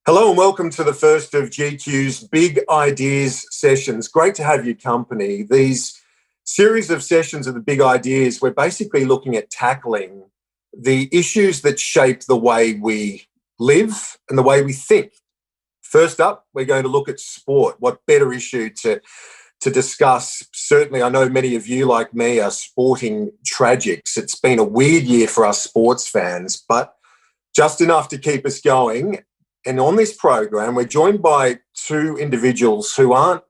Hello and welcome to the first of GQ's Big Ideas sessions. Great to have your company. These series of sessions of the Big Ideas, we're basically looking at tackling the issues that shape the way we live and the way we think. First up, we're going to look at sport. What better issue to discuss? Certainly, I know many of you, like me, are sporting tragics. It's been a weird year for us sports fans, but just enough to keep us going. And on this program, we're joined by two individuals who aren't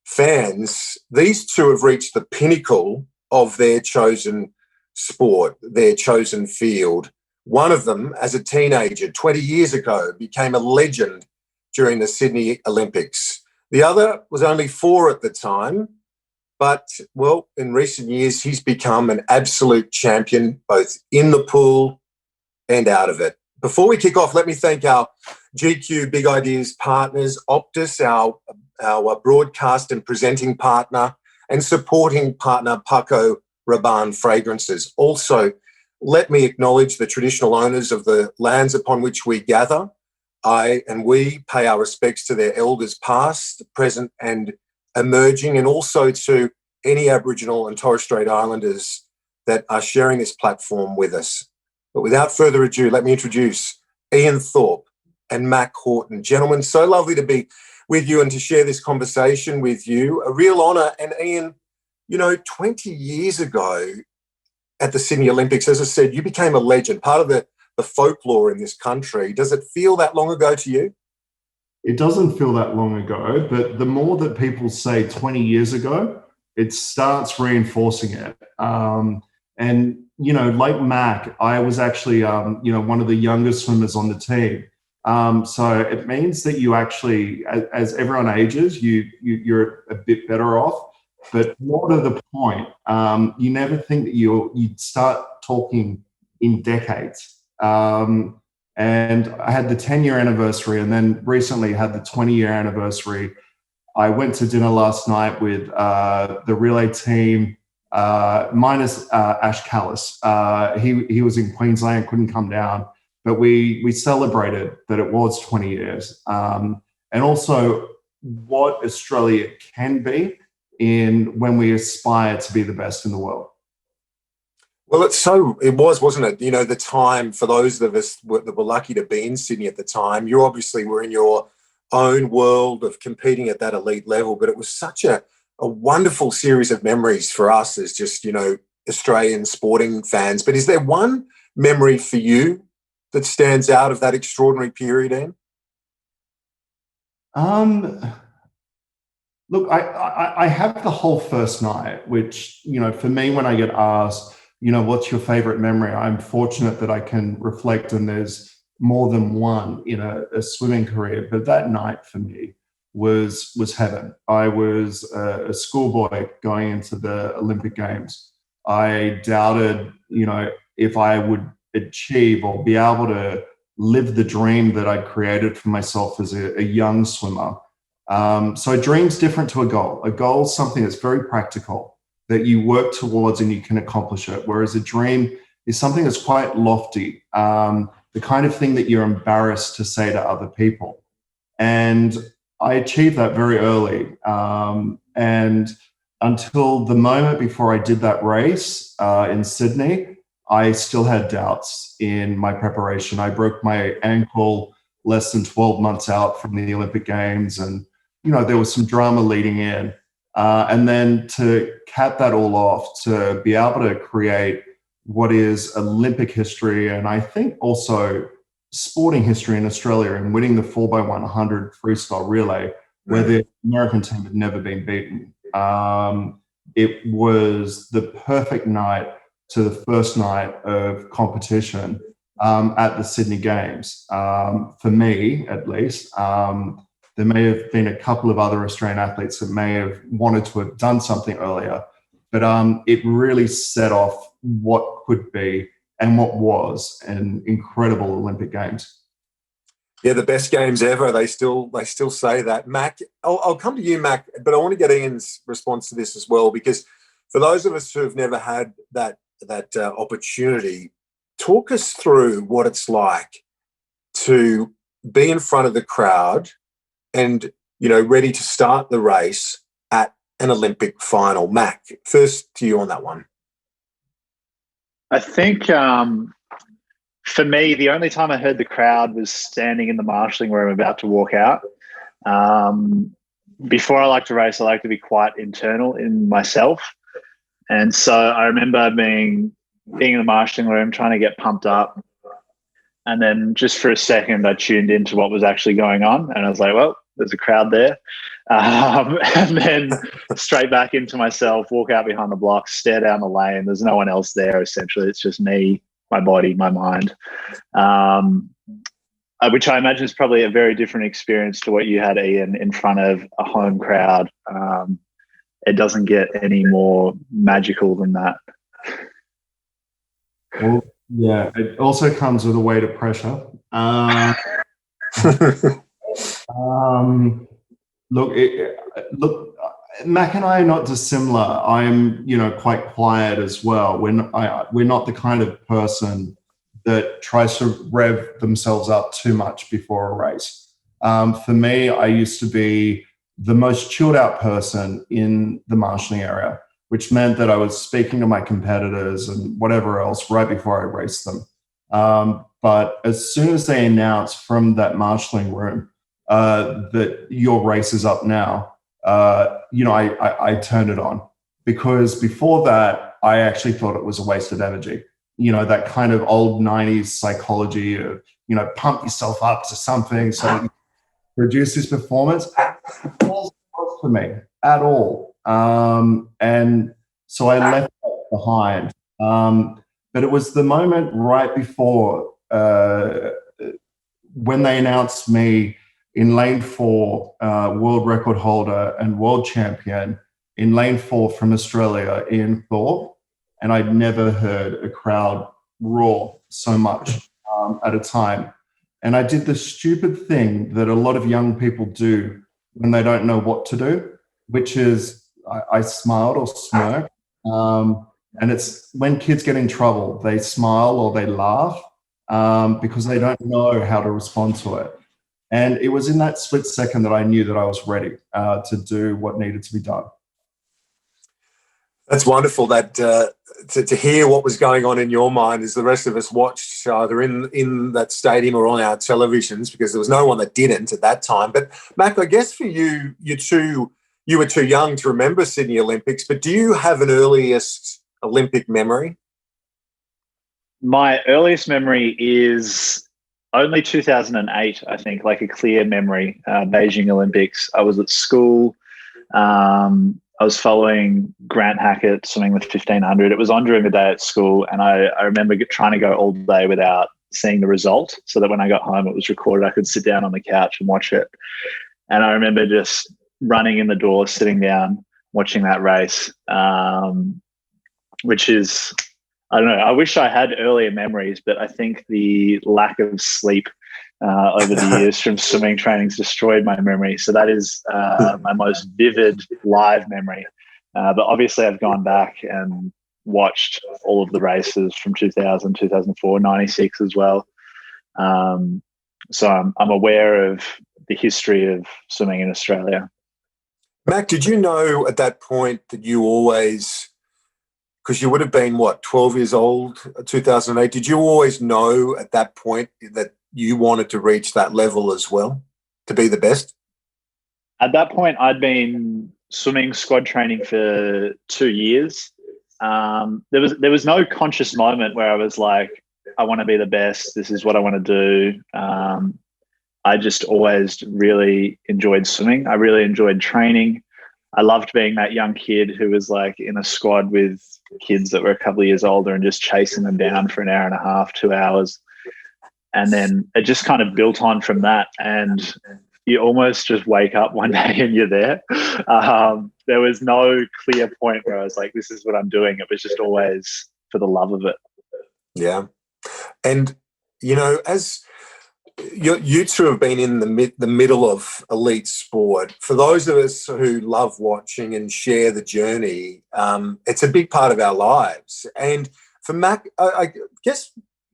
fans. These two have reached the pinnacle of their chosen sport, their chosen field. One of them, as a teenager 20 years ago, became a legend during the Sydney Olympics. The other was only 4 at the time, but, well, in recent years, he's become an absolute champion, both in the pool and out of it. Before we kick off, let me thank our GQ Big Ideas partners, Optus, our broadcast and presenting partner, and supporting partner, Paco Rabanne Fragrances. Also, let me acknowledge the traditional owners of the lands upon which we gather. I and we pay our respects to their elders past, present and emerging, and also to any Aboriginal and Torres Strait Islanders that are sharing this platform with us. But without further ado, let me introduce Ian Thorpe and Mack Horton. Gentlemen, so lovely to be with you and to share this conversation with you. A real honour. And Ian, 20 years ago at the Sydney Olympics, as I said, you became a legend, part of the folklore in this country. Does it feel that long ago to you? It doesn't feel that long ago, but the more that people say 20 years ago, it starts reinforcing it. And like Mack, I was actually, one of the youngest swimmers on the team. So it means that you actually, as everyone ages, you're a bit better off. But more to the point, you never think that you'd start talking in decades. And I had the 10-year anniversary, and then recently had the 20-year anniversary. I went to dinner last night with the relay team, minus Ash Callis. He was in Queensland, couldn't come down, but we celebrated that it was 20 years. And also what Australia can be when we aspire to be the best in the world. Well, it was, wasn't it? The time for those of us that were lucky to be in Sydney at the time, you obviously were in your own world of competing at that elite level, but it was such a wonderful series of memories for us as just, Australian sporting fans. But is there one memory for you that stands out of that extraordinary period, Ian? Look, I have the whole first night, which, for me, when I get asked, what's your favorite memory? I'm fortunate that I can reflect, and there's more than one in a swimming career. But that night for me was heaven. I was a schoolboy going into the Olympic Games. I doubted, if I would achieve or be able to live the dream that I created for myself as a young swimmer. So a dream's different to a goal. A goal is something that's very practical, that you work towards and you can accomplish it. Whereas a dream is something that's quite lofty, the kind of thing that you're embarrassed to say to other people. And I achieved that very early. And until the moment before I did that race in Sydney, I still had doubts in my preparation. I broke my ankle less than 12 months out from the Olympic Games. And, there was some drama leading in. And then to cap that all off, to be able to create what is Olympic history, and I think also sporting history in Australia, and winning the 4x100 freestyle relay, where the American team had never been beaten. It was the perfect night to the first night of competition at the Sydney Games. For me, at least, there may have been a couple of other Australian athletes that may have wanted to have done something earlier, but it really set off what could be and what was an incredible Olympic Games. Yeah, the best games ever. They still say that. Mack, I'll come to you, Mack, but I want to get Ian's response to this as well, because for those of us who have never had that opportunity, talk us through what it's like to be in front of the crowd and, you know, ready to start the race at an Olympic final? Mack, first to you on that one. I think for me, the only time I heard the crowd was standing in the marshalling room about to walk out. Before I like to race, I like to be quite internal in myself. And so I remember being in the marshalling room, trying to get pumped up. And then just for a second, I tuned into what was actually going on. And I was like, well, there's a crowd there. And then straight back into myself, walk out behind the block, stare down the lane. There's no one else there, essentially. It's just me, my body, my mind. Which I imagine is probably a very different experience to what you had, Ian, in front of a home crowd. It doesn't get any more magical than that. Well, yeah, it also comes with a weight of pressure. Look, Mack and I are not dissimilar. I'm, quite quiet as well. We're not the kind of person that tries to rev themselves up too much before a race. For me, I used to be the most chilled out person in the marshalling area, which meant that I was speaking to my competitors and whatever else right before I raced them. But as soon as they announced from that marshalling room that your race is up now, I turned it on, because before that, I actually thought it was a waste of energy. That kind of old 90s psychology of, pump yourself up to something so that you produce this performance. It wasn't for me at all. And so I left that behind. But it was the moment right before when they announced me in lane 4, world record holder and world champion in lane 4 from Australia, Ian Thorpe. And I'd never heard a crowd roar so much at a time. And I did the stupid thing that a lot of young people do when they don't know what to do, which is I smiled or smirked. And it's when kids get in trouble, they smile or they laugh because they don't know how to respond to it. And it was in that split second that I knew that I was ready to do what needed to be done. That's wonderful that to hear what was going on in your mind as the rest of us watched either in that stadium or on our televisions, because there was no one that didn't at that time. But Mack, I guess for you, you were too young to remember Sydney Olympics, but do you have an earliest Olympic memory? My earliest memory is only 2008, I think, like a clear memory, Beijing Olympics. I was at school. I was following Grant Hackett swimming the 1500. It was on during the day at school, and I remember trying to go all day without seeing the result, so that when I got home it was recorded. I could sit down on the couch and watch it. And I remember just running in the door, sitting down, watching that race, which is, I don't know, I wish I had earlier memories, but I think the lack of sleep over the years from swimming training's destroyed my memory. So that is my most vivid live memory. But obviously I've gone back and watched all of the races from 2000, 2004, 96 as well. So I'm aware of the history of swimming in Australia. Mack, did you know at that point that you always, because you would have been, 12 years old, 2008, did you always know at that point that you wanted to reach that level as well, to be the best? At that point, I'd been swimming squad training for 2 years. There was no conscious moment where I was like, I want to be the best. This is what I want to do. I just always really enjoyed swimming. I really enjoyed training. I loved being that young kid who was like in a squad with kids that were a couple of years older and just chasing them down for an hour and a half, 2 hours. And then it just kind of built on from that. And you almost just wake up one day and you're there. There was no clear point where I was like, this is what I'm doing. It was just always for the love of it. Yeah. And, as you two have been in the middle of elite sport, for those of us who love watching and share the journey, it's a big part of our lives. And for Mack, I guess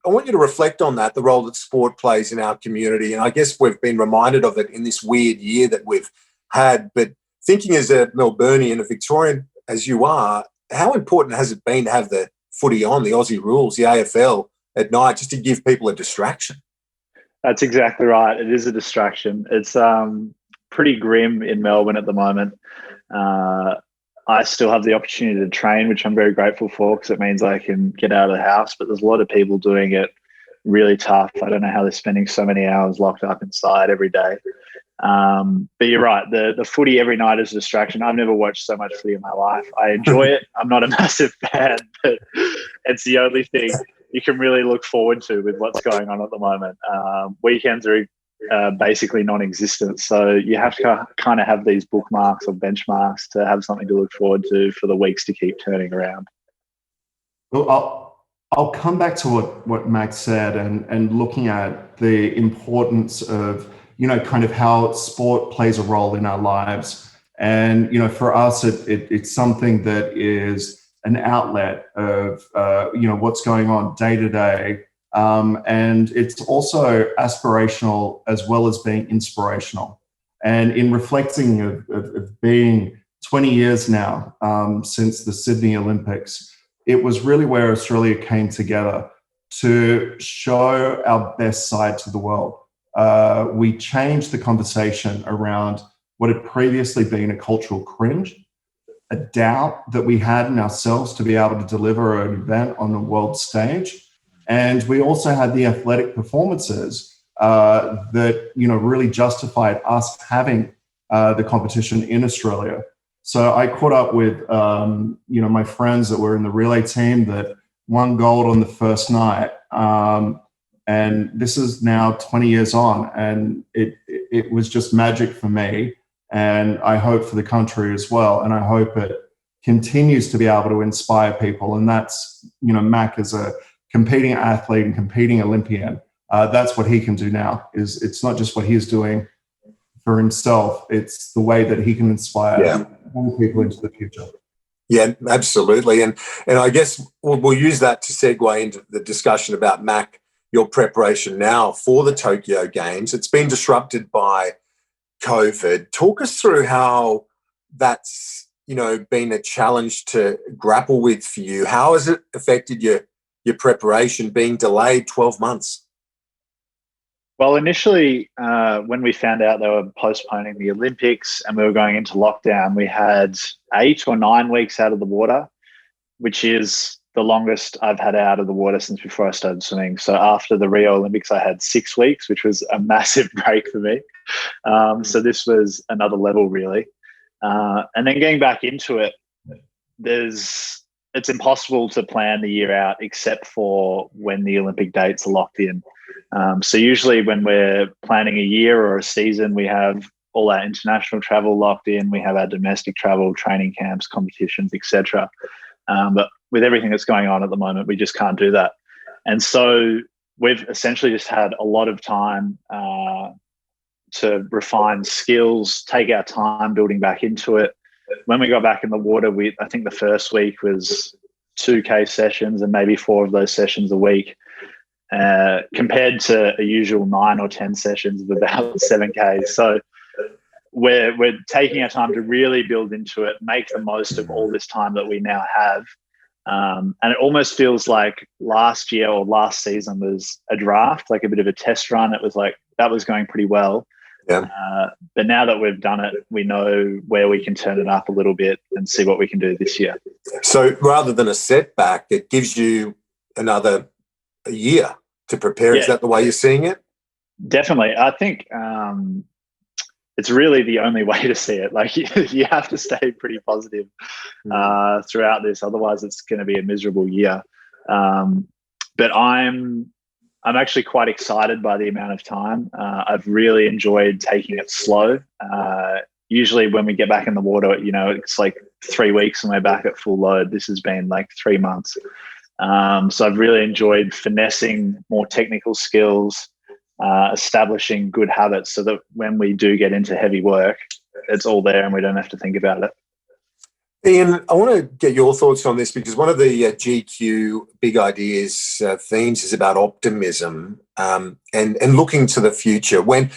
I want you to reflect on that, the role that sport plays in our community. And I guess we've been reminded of it in this weird year that we've had. But thinking as a Melburnian, a Victorian as you are, how important has it been to have the footy on, the Aussie rules, the AFL at night, just to give people a distraction? That's exactly right. It is a distraction. It's pretty grim in Melbourne at the moment. I still have the opportunity to train, which I'm very grateful for because it means I can get out of the house. But there's a lot of people doing it really tough. I don't know how they're spending so many hours locked up inside every day. But you're right. The footy every night is a distraction. I've never watched so much footy in my life. I enjoy it. I'm not a massive fan, but it's the only thing you can really look forward to with what's going on at the moment. Weekends are basically non-existent. So you have to kind of have these bookmarks or benchmarks to have something to look forward to for the weeks to keep turning around. Well, I'll come back to what Max said and looking at the importance of, kind of how sport plays a role in our lives. And, for us, it's something that is an outlet of, what's going on day to day. And it's also aspirational as well as being inspirational. And in reflecting of being 20 years now since the Sydney Olympics, it was really where Australia came together to show our best side to the world. We changed the conversation around what had previously been a cultural cringe, a doubt that we had in ourselves to be able to deliver an event on the world stage. And we also had the athletic performances that, really justified us having the competition in Australia. So I caught up with, my friends that were in the relay team that won gold on the first night. And this is now 20 years on, and it was just magic for me. And I hope for the country as well. And I hope it continues to be able to inspire people. And that's, Mack is a competing athlete and competing Olympian. That's what he can do now. It's not just what he's doing for himself. It's the way that he can inspire more people into the future. Yeah, absolutely. And I guess we'll use that to segue into the discussion about Mack, your preparation now for the Tokyo Games. It's been disrupted by COVID. Talk us through how that's, been a challenge to grapple with for you. How has it affected your preparation being delayed 12 months? Well, initially, when we found out they were postponing the Olympics and we were going into lockdown, we had 8 or 9 weeks out of the water, which is the longest I've had out of the water since before I started swimming. So after the Rio Olympics, I had 6 weeks, which was a massive break for me. So this was another level, really. And then getting back into it, it's impossible to plan the year out except for when the Olympic dates are locked in. So usually when we're planning a year or a season, we have all our international travel locked in. We have our domestic travel, training camps, competitions, etc. But with everything that's going on at the moment, we just can't do that. And so we've essentially just had a lot of time to refine skills, take our time building back into it. When we got back in the water, I think the first week was 2K sessions and maybe 4 of those sessions a week, compared to a usual 9 or 10 sessions of about 7K. So we're taking our time to really build into it, make the most of all this time that we now have. And it almost feels like last year or last season was a draft, like a bit of a test run. It was like that was going pretty well. Yeah. But now that we've done it, we know where we can turn it up a little bit and see what we can do this year. So rather than a setback, it gives you another year to prepare. Yeah. Is that the way you're seeing it? Definitely. I think it's really the only way to see it. Like you have to stay pretty positive throughout this. Otherwise, it's going to be a miserable year. But I'm actually quite excited by the amount of time. I've really enjoyed taking it slow. Usually when we get back in the water, it's like 3 weeks and we're back at full load. This has been like 3 months. So I've really enjoyed finessing more technical skills, establishing good habits so that when we do get into heavy work, it's all there and we don't have to think about it. Ian, I want to get your thoughts on this because one of the GQ Big Ideas themes is about optimism and looking to the future. When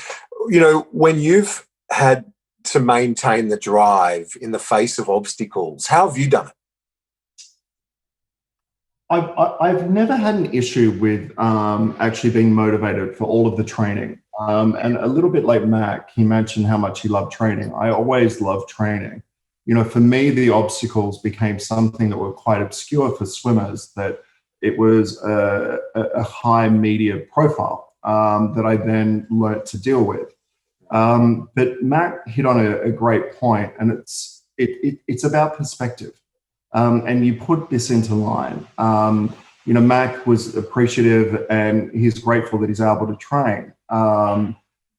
you've had to maintain the drive in the face of obstacles, how have you done it? I've never had an issue with actually being motivated for all of the training. And a little bit like Mack, he mentioned how much he loved training. I always loved training. For me, the obstacles became something that were quite obscure for swimmers, that it was a high media profile that I then learnt to deal with. But Mack hit on a great point, and it's about perspective. And you put this into line. Mack was appreciative and he's grateful that he's able to train.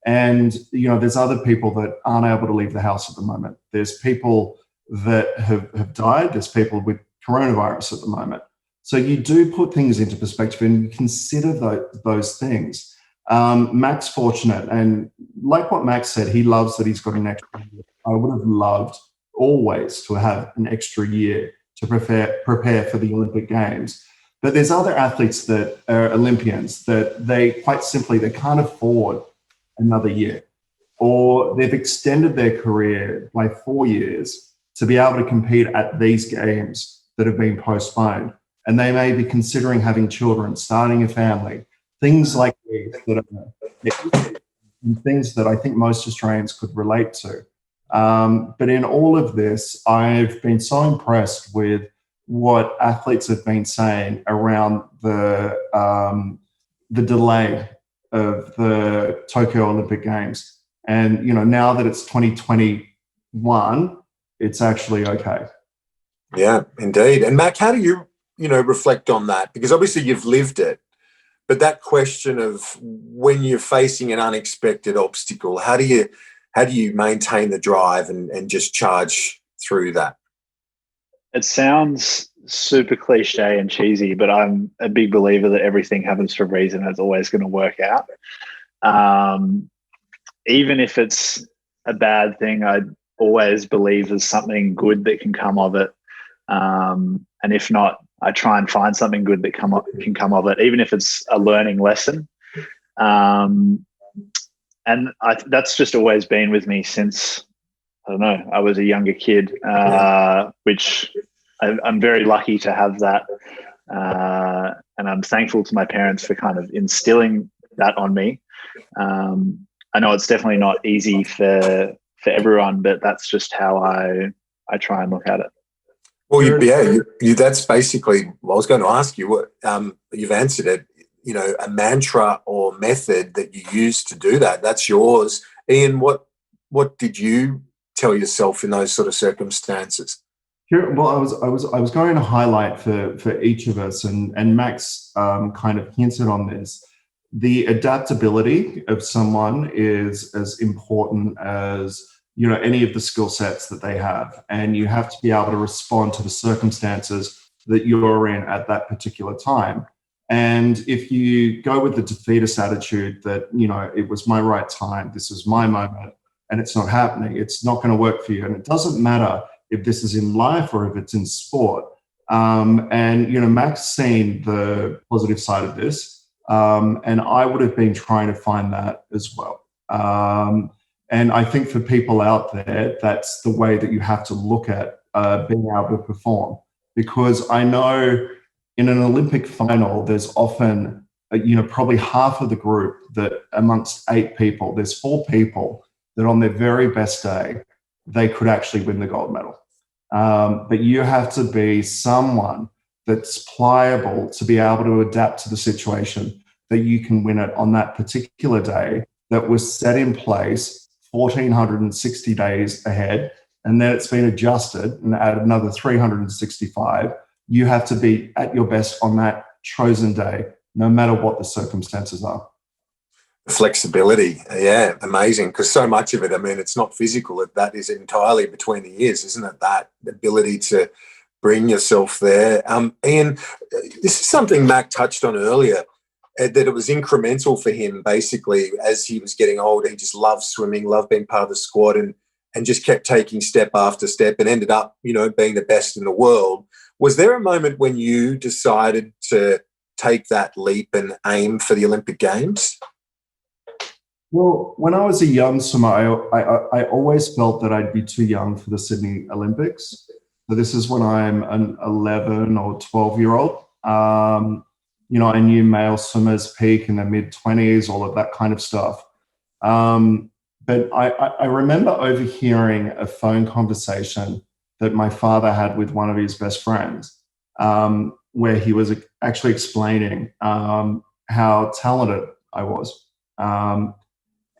And there's other people that aren't able to leave the house at the moment. There's people that have died. There's people with coronavirus at the moment. So you do put things into perspective and you consider those things. Mack's fortunate, and like what Mack said, he loves that he's got an extra year. I would have loved always to have an extra year to prepare for the Olympic Games. But there's other athletes that are Olympians that they can't afford another year, or they've extended their career by 4 years to be able to compete at these games that have been postponed. And they may be considering having children, starting a family, things like these that are things that I think most Australians could relate to. But in all of this, I've been so impressed with what athletes have been saying around the delay of the Tokyo Olympic Games. And, now that it's 2021, it's actually okay. Yeah, indeed. And Mack, how do you, reflect on that? Because obviously you've lived it, but that question of when you're facing an unexpected obstacle, how do you maintain the drive and just charge through that? It sounds super cliche and cheesy, but I'm a big believer that everything happens for a reason and it's always going to work out. Even if it's a bad thing, I always believe there's something good that can come of it. And if not, I try and find something good that can come of it, even if it's a learning lesson. And that's just always been with me since, I don't know, I was a younger kid, which I'm very lucky to have that. And I'm thankful to my parents for kind of instilling that on me. I know it's definitely not easy for everyone, but that's just how I try and look at it. Well, that's basically what I was going to ask you. You've answered it. A mantra or method that you use to do that. That's yours. Ian, what did you tell yourself in those sort of circumstances? Well, I was going to highlight for each of us, and Max kind of hinted on this. The adaptability of someone is as important as any of the skill sets that they have, and you have to be able to respond to the circumstances that you're in at that particular time. And if you go with the defeatist attitude that it was my right time, this was my moment, and it's not happening, it's not going to work for you. And it doesn't matter if this is in life or if it's in sport. And Mack's seen the positive side of this, and I would have been trying to find that as well. And I think for people out there, that's the way that you have to look at being able to perform. Because I know in an Olympic final, there's often, probably half of the group that amongst 8 people, there's 4 people that on their very best day, they could actually win the gold medal. But you have to be someone that's pliable to be able to adapt to the situation, that you can win it on that particular day that was set in place 1,460 days ahead, and then it's been adjusted and added another 365. You have to be at your best on that chosen day, no matter what the circumstances are. Flexibility, yeah, amazing. Because so much of it, it's not physical. That is entirely between the ears, isn't it? That ability to bring yourself there. Ian, this is something Mack touched on earlier, that it was incremental for him. Basically, as he was getting older, he just loved swimming, loved being part of the squad, and and just kept taking step after step and ended up, being the best in the world. Was there a moment when you decided to take that leap and aim for the Olympic Games? Well, when I was a young swimmer, I always felt that I'd be too young for the Sydney Olympics. So this is when I'm an 11 or 12-year-old. I knew male swimmers peak in their mid-20s, all of that kind of stuff. But I remember overhearing a phone conversation that my father had with one of his best friends, where he was actually explaining how talented I was.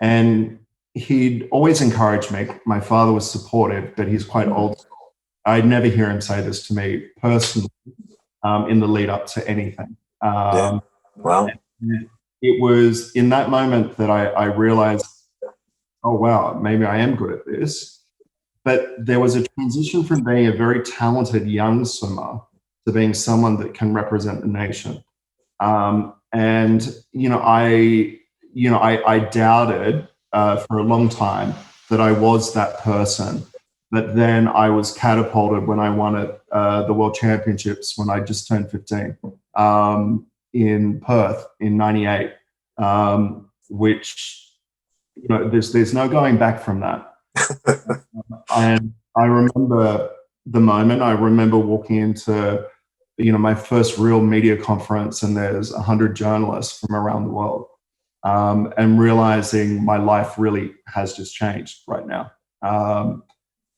And he'd always encouraged me. My father was supportive, but he's quite old school. I'd never hear him say this to me personally in the lead up to anything. Wow. It was in that moment that I realized, oh, wow, maybe I am good at this. But there was a transition from being a very talented young swimmer to being someone that can represent the nation. I doubted for a long time that I was that person. But then I was catapulted when I won at the World Championships when I just turned 15 in Perth in '98, which, there's no going back from that. And I remember the moment. I remember walking into, my first real media conference, and there's 100 journalists from around the world, and realizing my life really has just changed right now.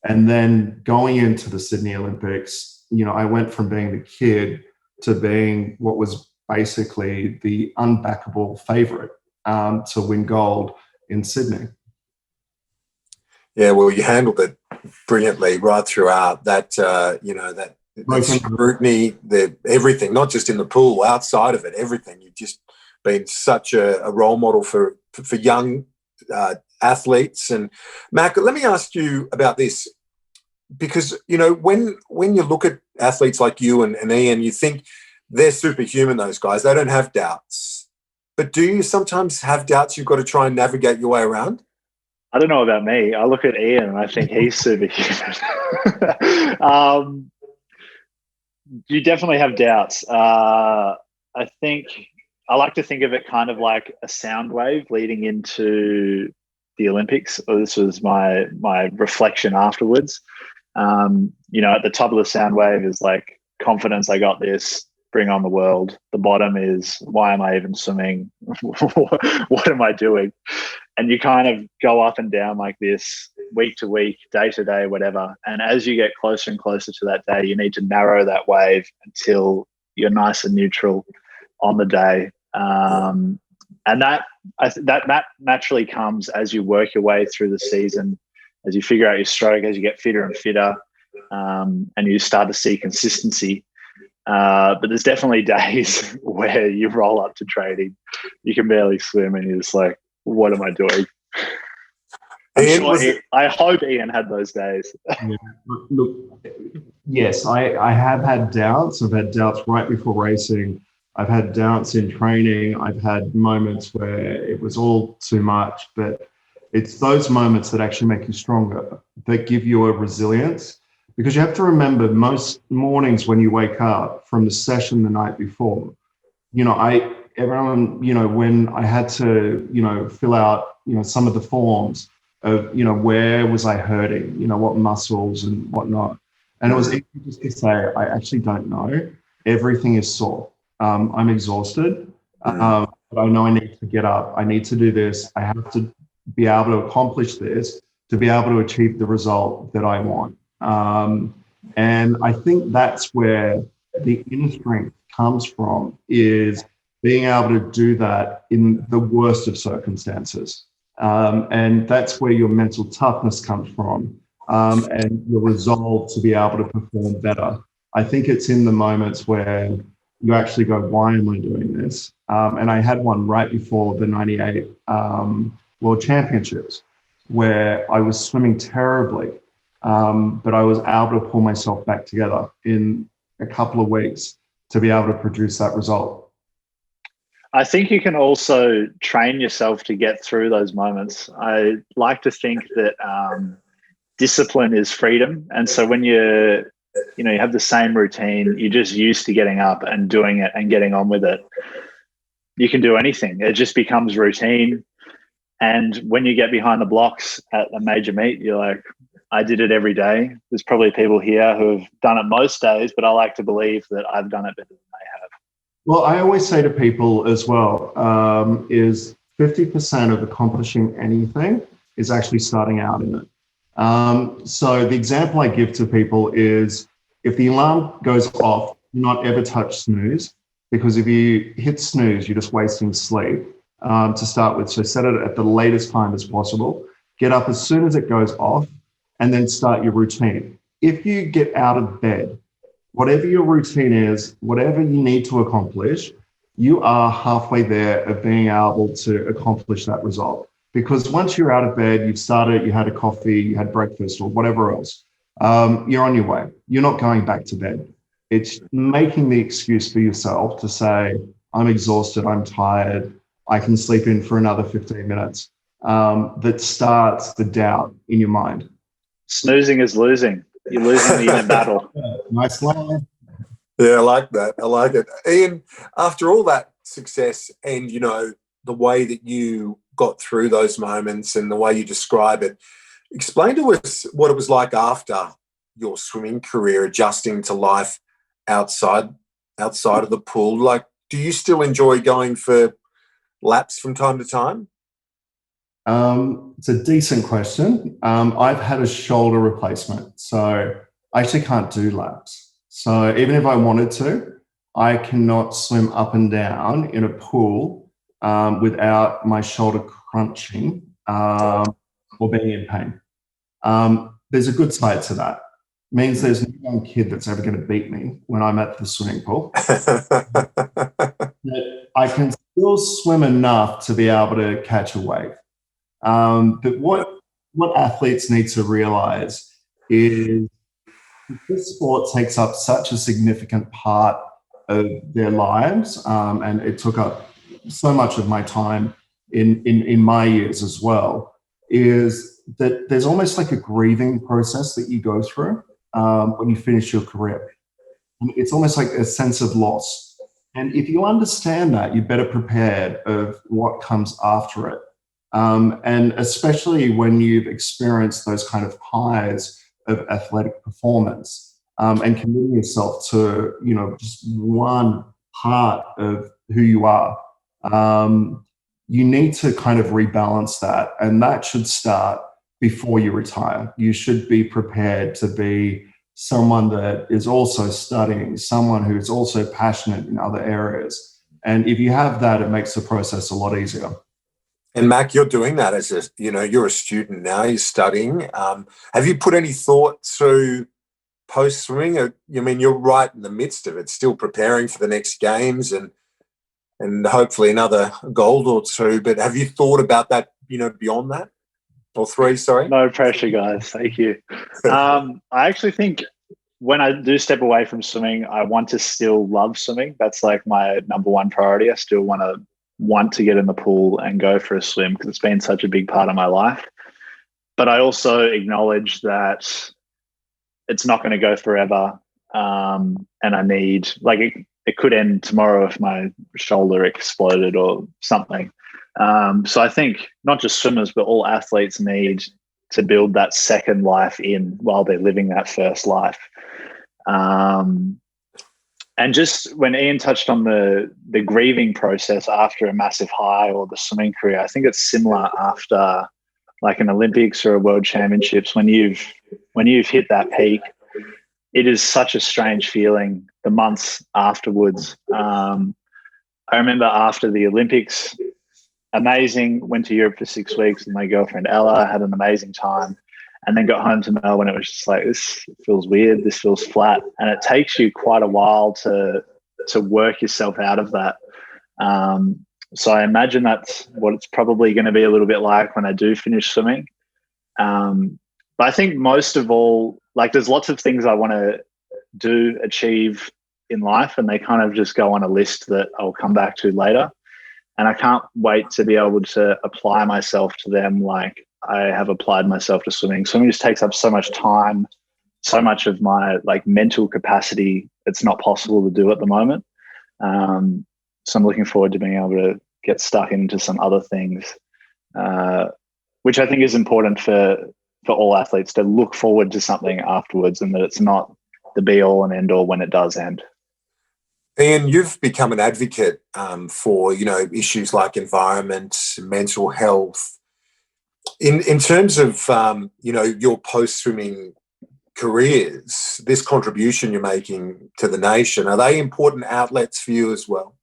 And then going into the Sydney Olympics, I went from being the kid to being what was basically the unbackable favorite to win gold in Sydney. Yeah, well, you handled it brilliantly right throughout that, that scrutiny, everything, not just in the pool, outside of it, everything. You've just been such a role model for young athletes. And Mack, let me ask you about this, because, when you look at athletes like you and Ian, you think they're superhuman, those guys. They don't have doubts. But do you sometimes have doubts you've got to try and navigate your way around? I don't know about me. I look at Ian and I think he's superhuman. You definitely have doubts. I think I like to think of it kind of like a sound wave leading into the Olympics. This was my reflection afterwards. At the top of the sound wave is like confidence. I got this. Bring on the world. The bottom is, why am I even swimming? What am I doing? And you kind of go up and down like this, week to week, day to day, whatever. And as you get closer and closer to that day, you need to narrow that wave until you're nice and neutral on the day. And that naturally comes as you work your way through the season, as you figure out your stroke, as you get fitter and fitter, and you start to see consistency. But there's definitely days where you roll up to training, you can barely swim, and you're just like, what am I doing? I hope Ian had those days. Yeah. Look, yes, I have had doubts. I've had doubts right before racing. I've had doubts in training. I've had moments where it was all too much, but it's those moments that actually make you stronger, that give you a resilience. Because you have to remember, most mornings when you wake up from the session the night before, when I had to, fill out, some of the forms of, where was I hurting, what muscles and whatnot. And it was easy just to say, I actually don't know. Everything is sore. I'm exhausted. But I know I need to get up. I need to do this. I have to be able to accomplish this to be able to achieve the result that I want. And I think that's where the inner strength comes from, is being able to do that in the worst of circumstances. And that's where your mental toughness comes from, and your resolve to be able to perform better. I think it's in the moments where you actually go, why am I doing this? And I had one right before the '98 World Championships where I was swimming terribly. But I was able to pull myself back together in a couple of weeks to be able to produce that result. I think you can also train yourself to get through those moments. I like to think that discipline is freedom. And so when you have the same routine, you're just used to getting up and doing it and getting on with it. You can do anything. It just becomes routine. And when you get behind the blocks at a major meet, you're like, I did it every day. There's probably people here who have done it most days, but I like to believe that I've done it better than they have. Well, I always say to people as well, is 50% of accomplishing anything is actually starting out in it. So the example I give to people is if the alarm goes off, do not ever touch snooze, because if you hit snooze, you're just wasting sleep to start with. So set it at the latest time as possible. Get up as soon as it goes off and then start your routine. If you get out of bed, whatever your routine is, whatever you need to accomplish, you are halfway there of being able to accomplish that result. Because once you're out of bed, you've started, you had a coffee, you had breakfast or whatever else, you're on your way. You're not going back to bed. It's making the excuse for yourself to say, I'm exhausted, I'm tired, I can sleep in for another 15 minutes, that starts the doubt in your mind. Snoozing is losing. You're losing the inner battle. Nice line. Yeah, I like that. I like it. Ian, after all that success and, the way that you got through those moments and the way you describe it, explain to us what it was like after your swimming career, adjusting to life outside of the pool. Like, do you still enjoy going for laps from time to time? It's a decent question. I've had a shoulder replacement, so I actually can't do laps. So even if I wanted to, I cannot swim up and down in a pool without my shoulder crunching or being in pain. There's a good side to that. It means there's no young kid that's ever going to beat me when I'm at the swimming pool. I can still swim enough to be able to catch a wave. But what athletes need to realize is this sport takes up such a significant part of their lives, and it took up so much of my time in my years as well, is that there's almost like a grieving process that you go through when you finish your career. It's almost like a sense of loss. And if you understand that, you're better prepared of what comes after it. And especially when you've experienced those kind of highs of athletic performance, and committing yourself to, just one part of who you are, you need to kind of rebalance that. And that should start before you retire. You should be prepared to be someone that is also studying, someone who's also passionate in other areas. And if you have that, it makes the process a lot easier. And Mack, you're doing that as you're a student now, you're studying. Have you put any thought through post-swimming? I mean, you're right in the midst of it, still preparing for the next games and hopefully another gold or two. But have you thought about that, beyond that? Or three, sorry? No pressure, guys. Thank you. I actually think when I do step away from swimming, I want to still love swimming. That's like my number one priority. I still want to get in the pool and go for a swim because it's been such a big part of my life. But I also acknowledge that it's not going to go forever. And I need, it could end tomorrow if my shoulder exploded or something. So I think not just swimmers, but all athletes need to build that second life in while they're living that first life. And just when Ian touched on the grieving process after a massive high or the swimming career, I think it's similar after like an Olympics or a World Championships. When you've hit that peak, it is such a strange feeling the months afterwards. I remember after the Olympics, amazing, went to Europe for 6 weeks with my girlfriend Ella, had an amazing time, and then got home to Melbourne. It was just like, this feels weird, this feels flat. And it takes you quite a while to work yourself out of that. So I imagine that's what it's probably going to be a little bit like when I do finish swimming. But I think most of all, there's lots of things I want to achieve in life, and they kind of just go on a list that I'll come back to later. And I can't wait to be able to apply myself to them. I have applied myself to swimming. Swimming just takes up so much time, so much of my like mental capacity. It's not possible to do at the moment. So I'm looking forward to being able to get stuck into some other things, which I think is important for all athletes, to look forward to something afterwards, and that it's not the be all and end all when it does end. Ian, you've become an advocate for, issues like environment, mental health. In terms of, your post-swimming careers, this contribution you're making to the nation, are they important outlets for you as well?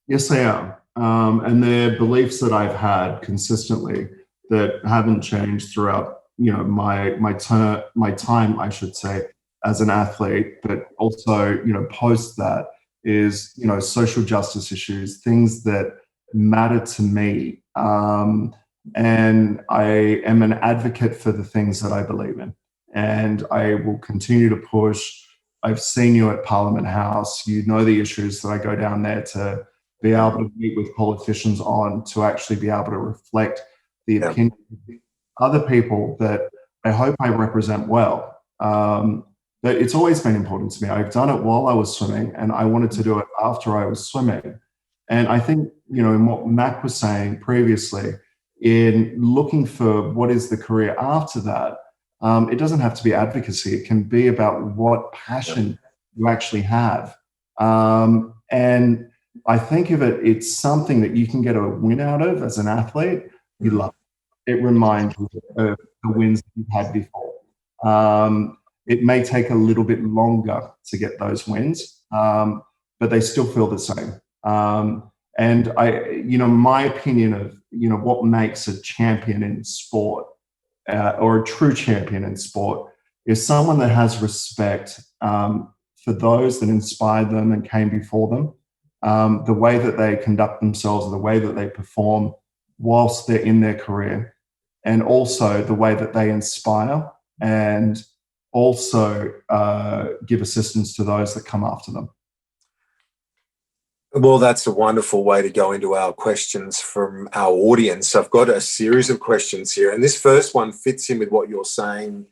Yes, they are. And they're beliefs that I've had consistently that haven't changed throughout, my time, I should say, as an athlete, but also, post that is, social justice issues, things that matter to me. And I am an advocate for the things that I believe in. And I will continue to push. I've seen you at Parliament House. You know the issues that I go down there to be able to meet with politicians on, to actually be able to reflect the opinion of other people that I hope I represent well. But it's always been important to me. I've done it while I was swimming, and I wanted to do it after I was swimming. And I think, in what Mack was saying previously, in looking for what is the career after that, it doesn't have to be advocacy. It can be about what passion you actually have. And I think of it, it's something that you can get a win out of as an athlete. You love it. It reminds you of the wins that you've had before. It may take a little bit longer to get those wins, but they still feel the same. And my opinion of, what makes a champion in sport, or a true champion in sport, is someone that has respect for those that inspired them and came before them, the way that they conduct themselves, the way that they perform whilst they're in their career, and also the way that they inspire and also give assistance to those that come after them. Well, that's a wonderful way to go into our questions from our audience. I've got a series of questions here, and this first one fits in with what you're saying,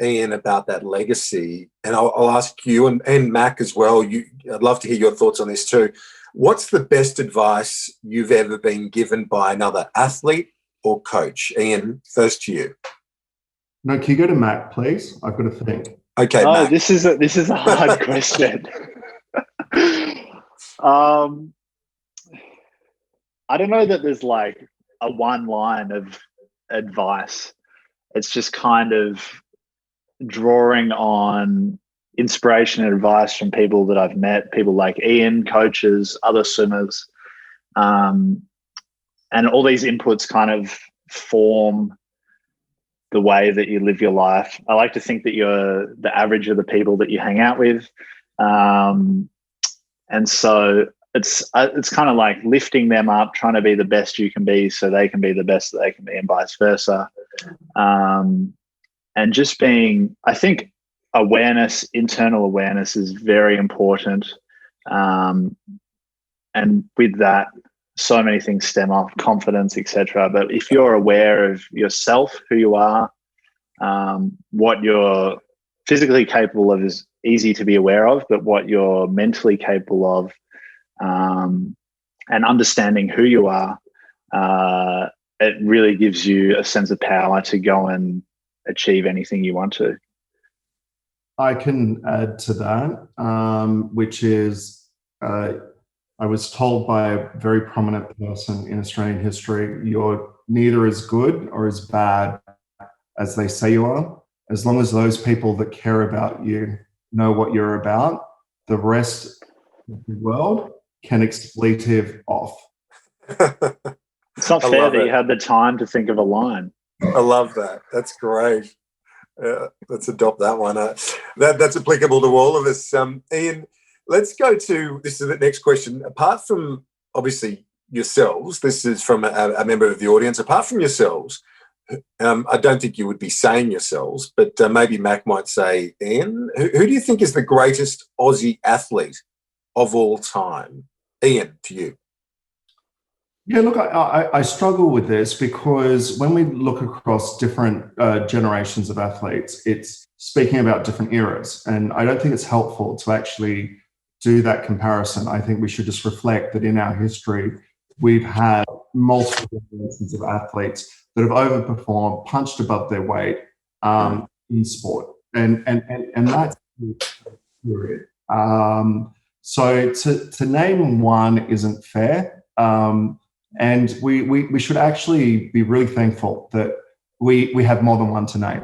Ian, about that legacy. And I'll ask you and Mack as well. I'd love to hear your thoughts on this too. What's the best advice you've ever been given by another athlete or coach? Ian, first to you. No, can you go to Mack, please? I've got to think. Okay, Oh, Mack. this is a hard question. I don't know that there's like a one line of advice. It's just kind of drawing on inspiration and advice from people that I've met, people like Ian, coaches, other swimmers. And all these inputs kind of form the way that you live your life. I like to think that you're the average of the people that you hang out with. And so it's kind of like lifting them up, trying to be the best you can be so they can be the best that they can be, and vice versa. And just being, I think awareness, internal awareness is very important. And with that, so many things stem off, confidence, etc. But if you're aware of yourself, who you are, what you're physically capable of is easy to be aware of, but what you're mentally capable of, and understanding who you are, it really gives you a sense of power to go and achieve anything you want to. I can add to that, which is I was told by a very prominent person in Australian history, you're neither as good or as bad as they say you are. As long as those people that care about you know what you're about, the rest of the world can expletive off. It's not fair that you had the time to think of a line. I love that. That's great. Let's adopt that one. That's applicable to all of us. Ian, let's go to, this is the next question. Apart from, obviously, yourselves, this is from a member of the audience. Apart from yourselves, I don't think you would be saying yourselves, but maybe Mack might say, Ian, who do you think is the greatest Aussie athlete of all time? Ian, to you. Yeah, look, I struggle with this because when we look across different generations of athletes, it's speaking about different eras. And I don't think it's helpful to actually do that comparison. I think we should just reflect that in our history, we've had multiple generations of athletes that have overperformed, punched above their weight in sport. And that's the period. So to name one isn't fair. And we should actually be really thankful that we have more than one to name,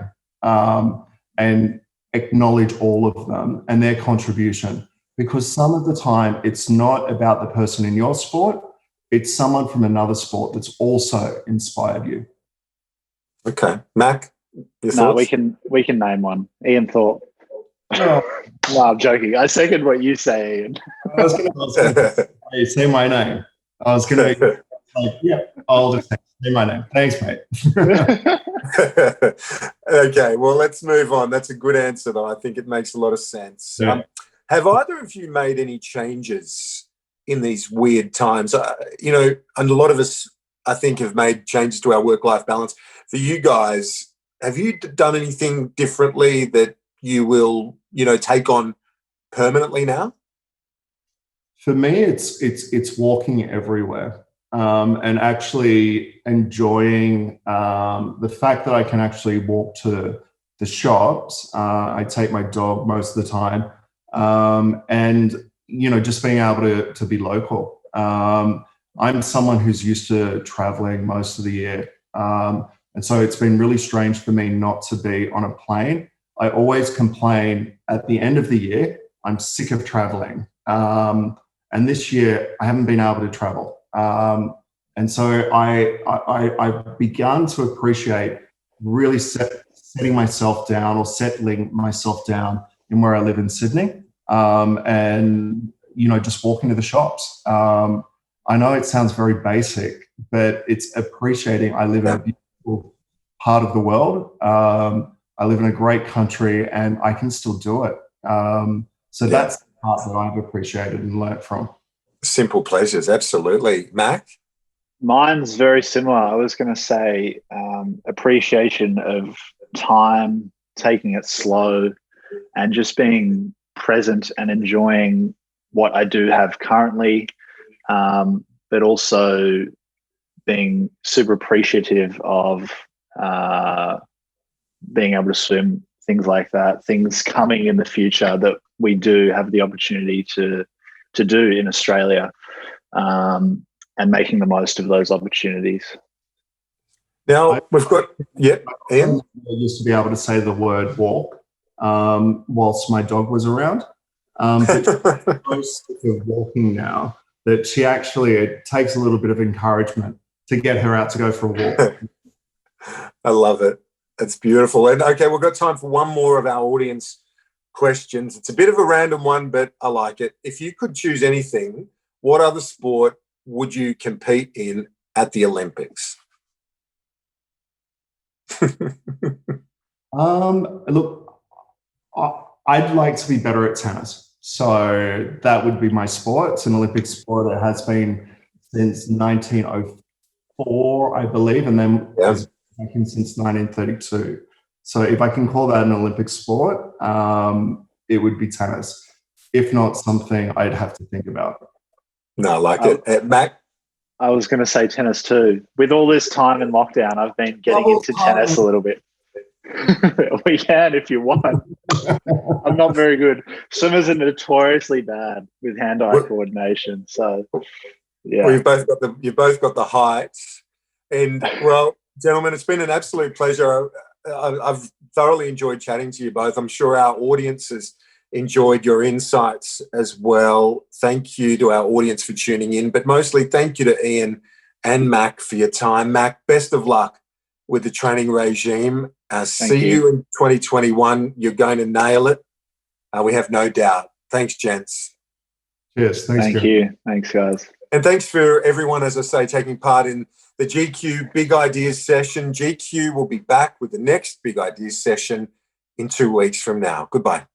and acknowledge all of them and their contribution. Because some of the time it's not about the person in your sport, it's someone from another sport that's also inspired you. Okay. Mack, your No, thoughts? we can name one. Ian Thorpe. Oh, No, I'm joking. I second what you say, Ian. I was going to say my name. I was going to be like, yeah, I'll just say my name. Thanks, mate. Okay, well, let's move on. That's a good answer, though. I think it makes a lot of sense. Yeah. Have either of you made any changes in these weird times? And a lot of us, I think, have made changes to our work-life balance. For you guys, have you done anything differently that you will, take on permanently now? For me, it's walking everywhere, and actually enjoying the fact that I can actually walk to the shops. I take my dog most of the time, and just being able to be local. I'm someone who's used to traveling most of the year, and so it's been really strange for me not to be on a plane. I always complain at the end of the year, I'm sick of traveling. And this year, I haven't been able to travel. And so I've begun to appreciate really setting myself down or settling myself down in where I live in Sydney, and, just walking to the shops. I know it sounds very basic, but it's appreciating I live in a beautiful part of the world. I live in a great country and I can still do it. So that's the part that I've appreciated and learnt from. Simple pleasures, absolutely. Mack? Mine's very similar. I was going to say appreciation of time, taking it slow, and just being present and enjoying what I do have currently, but also being super appreciative of being able to swim, things like that, things coming in the future that we do have the opportunity to do in Australia, and making the most of those opportunities. Now, we've got, Ian? I used to be able to say the word walk whilst my dog was around. But she's so sick of walking now that it takes a little bit of encouragement to get her out to go for a walk. I love it. It's beautiful. And okay, we've got time for one more of our audience questions. It's a bit of a random one, but I like it. If you could choose anything, what other sport would you compete in at the Olympics? Look, I'd like to be better at tennis. So that would be my sport. It's an Olympic sport. It has been since 1904, I believe, and then has been since 1932. So if I can call that an Olympic sport, it would be tennis. If not, something I'd have to think about. No, I like it. Mack? I was going to say tennis too. With all this time in lockdown, I've been getting into tennis a little bit. We can if you want. I'm not very good. Swimmers are notoriously bad with hand-eye coordination. So, yeah. Well, you've both got the heights. And, well, gentlemen, it's been an absolute pleasure. I've thoroughly enjoyed chatting to you both. I'm sure our audience has enjoyed your insights as well. Thank you to our audience for tuning in, but mostly thank you to Ian and Mack for your time. Mack, best of luck with the training regime. See you in 2021. You're going to nail it. We have no doubt. Thanks, gents. Cheers. Thank you. Thanks, guys. And thanks for everyone, as I say, taking part in the GQ Big Ideas session. GQ will be back with the next Big Ideas session in 2 weeks from now. Goodbye.